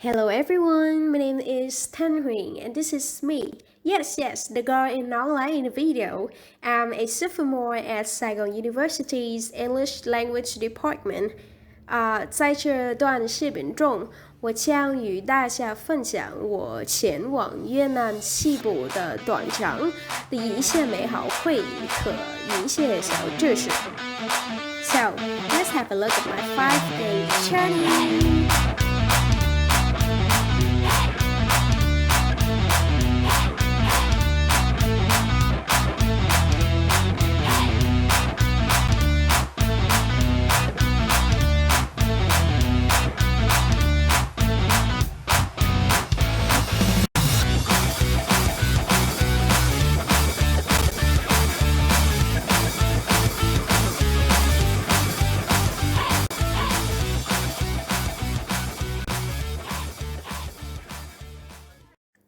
Hello everyone, my name is Thanh and this is me. Yes, the girl in online in the video. I'm a sophomore at Saigon University's English Language Department. 在这段视频中，我将与大家分享我前往越南西部的短程的一些美好回忆和一些小知识。So, let's have a look at my 5-day journey.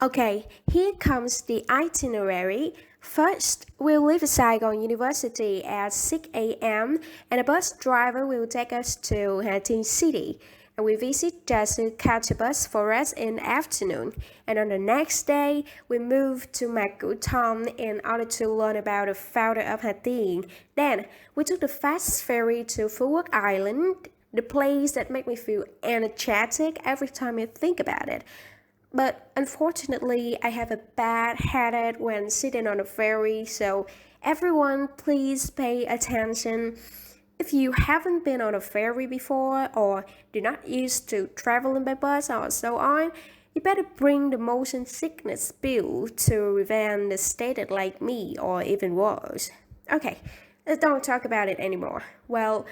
Okay, here comes the itinerary. First, we'll leave Saigon University at 6 a.m. and a bus driver will take us to Thanh City. And we visit Jasu Catch Forest in the afternoon. And on the next day, we move to Town in order to learn about the founder of Hattin. Then, we took the fast ferry to Phuoc Island, the place that makes me feel energetic every time I think about it. But unfortunately, I have a bad habit when sitting on a ferry, so everyone please pay attention. If you haven't been on a ferry before or do not used to traveling by bus or so on, you better bring the motion sickness pill to prevent the state like me or even worse. Okay, let's don't talk about it anymore. Well,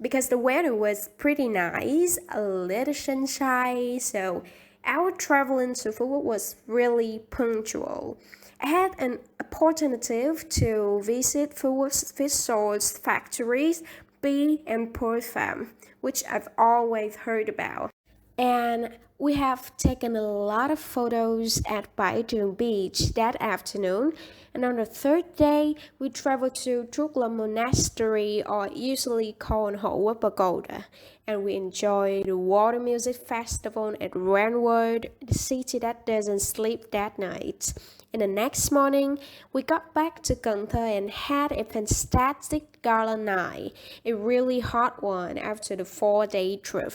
because the weather was pretty nice, a little sunshine, so our traveling to Phuoc was really punctual. I had an opportunity to visit Phuoc's fish sauce factories, bee and pearl farm, which I've always heard about. And we have taken a lot of photos at Baitung Beach that afternoon. And on the third day, we traveled to Trukla Monastery, or usually called Hoa Pagoda. And we enjoyed the water music festival at Renwood, the city that doesn't sleep that night. And the next morning, we got back to Cần Thơ and had a fantastic gala night, a really hot one after the 4-day trip.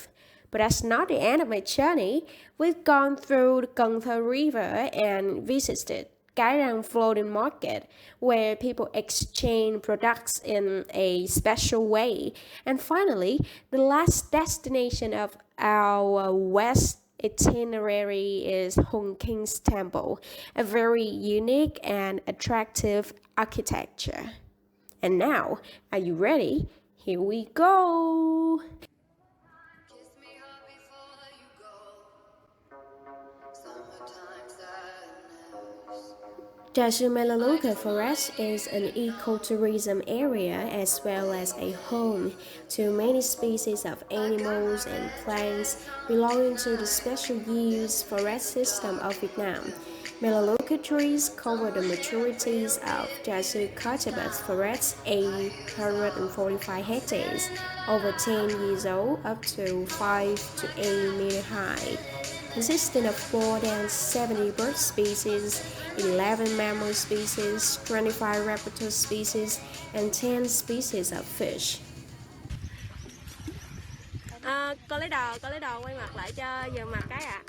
But that's not the end of my journey. We've gone through the Cần Thơ River and visited Cái Răng Floating Market, where people exchange products in a special way. And finally, the last destination of our west itinerary is Hung King's Temple, a very unique and attractive architecture. And now, are you ready? Here we go! Melaleuca Forest is an ecotourism area as well as a home to many species of animals and plants belonging to the special use forest system of Vietnam. Melaleuca trees cover the majorities of Jasu Catch Forest, 845 hectares, over 10 years old, up to 5 to 8 meter high, consisting of more than 70 bird species, 11 mammal species, 25 reptile species, and 10 species of fish. Con lấy đồ quay mặt lại cho giờ mặt cái ạ.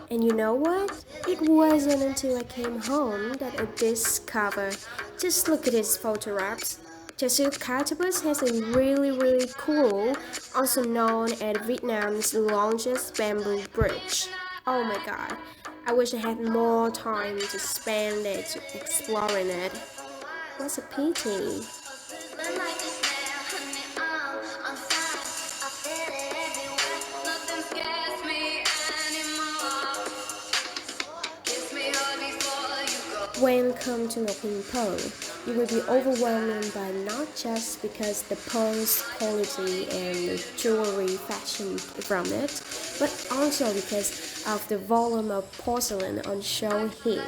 And you know what? It wasn't until I came home that I discovered. Just look at its photographs. Jasu Catch has a really cool, also known as Vietnam's longest bamboo bridge. Oh my god, I wish I had more time to spend it exploring it. What's a pity? When come to a ping pong, you will be overwhelmed by not just because the pong's quality and the jewelry fashion from it, but also because of the volume of porcelain on show here.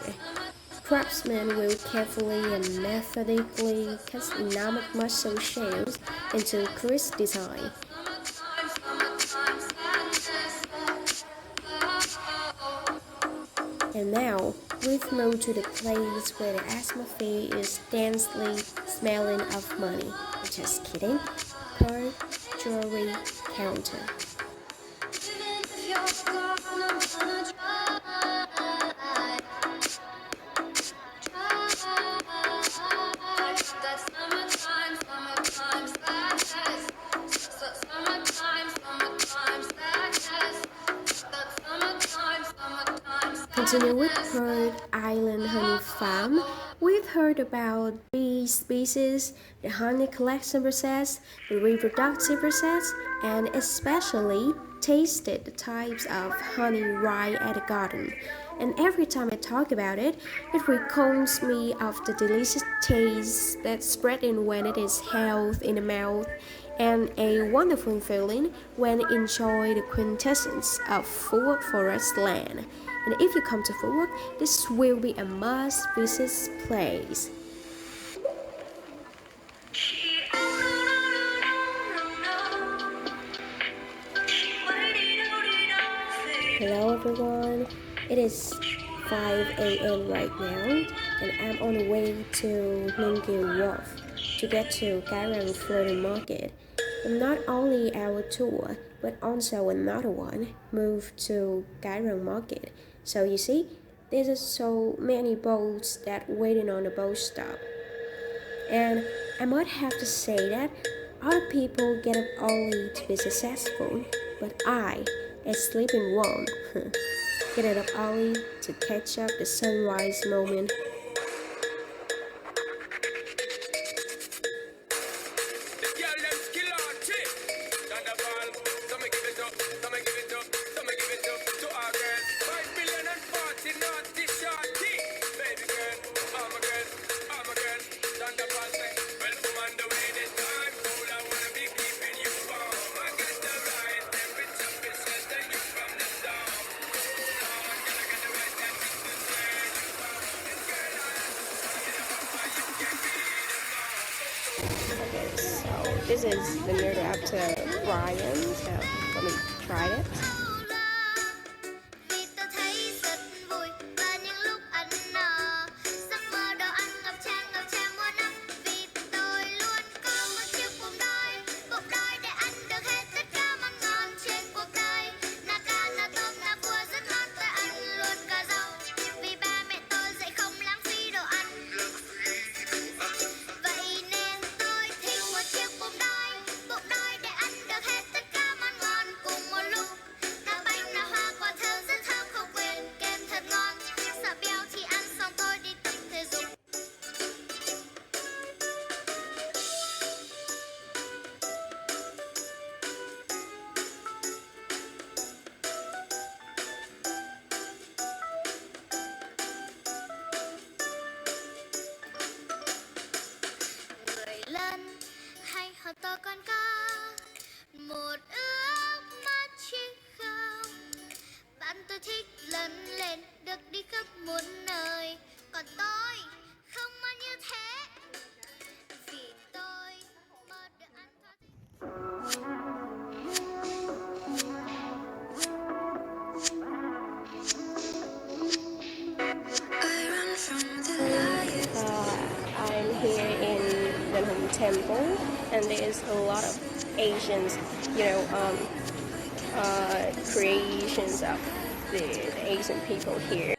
Craftsmen will carefully and methodically cut enormous muscle shells into crisp design. And now we've moved to the place where the atmosphere is densely smelling of money. Just kidding. Pearl jewelry counter. Continue with Pearl Island Honey Farm. We've heard about bee species, the honey collection process, the reproductive process, and especially tasted the types of honey right at the garden. And every time I talk about it, it recalls me of the delicious taste that's spreading when it is held in the mouth and a wonderful feeling when enjoy the quintessence of full forest land. And if you come to Phú, this will be a must-visit place. Hello everyone, it is 5 a.m. right now, and I'm on the way to Nguyen Wharf to get to Garang Floating Market. And not only our tour, but also another one moved to Garang Market. So you see, there's so many boats that waiting on the boat stop. And I might have to say that other people get up early to be successful, but I, a sleeping one, get up early to catch up the sunrise moment. This is the noodle after Ryan, so let me try it. I'm here in the Home Temple, and there's a lot of Asians, creations of the Asian people here.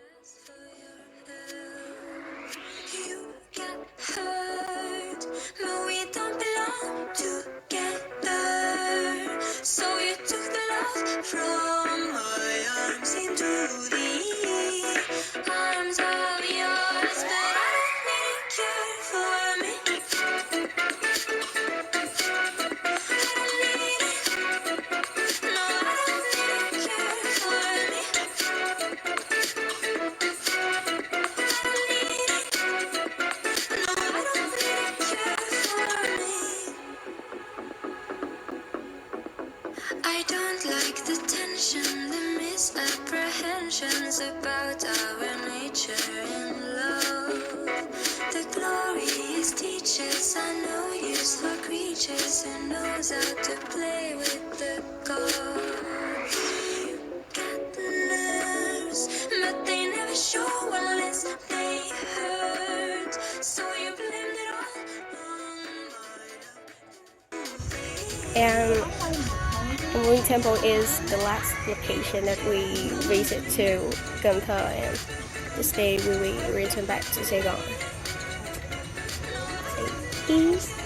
And Nguyen Temple is the last location that we visit to Cần Thơ, and this day we will return back to Saigon. Say peace.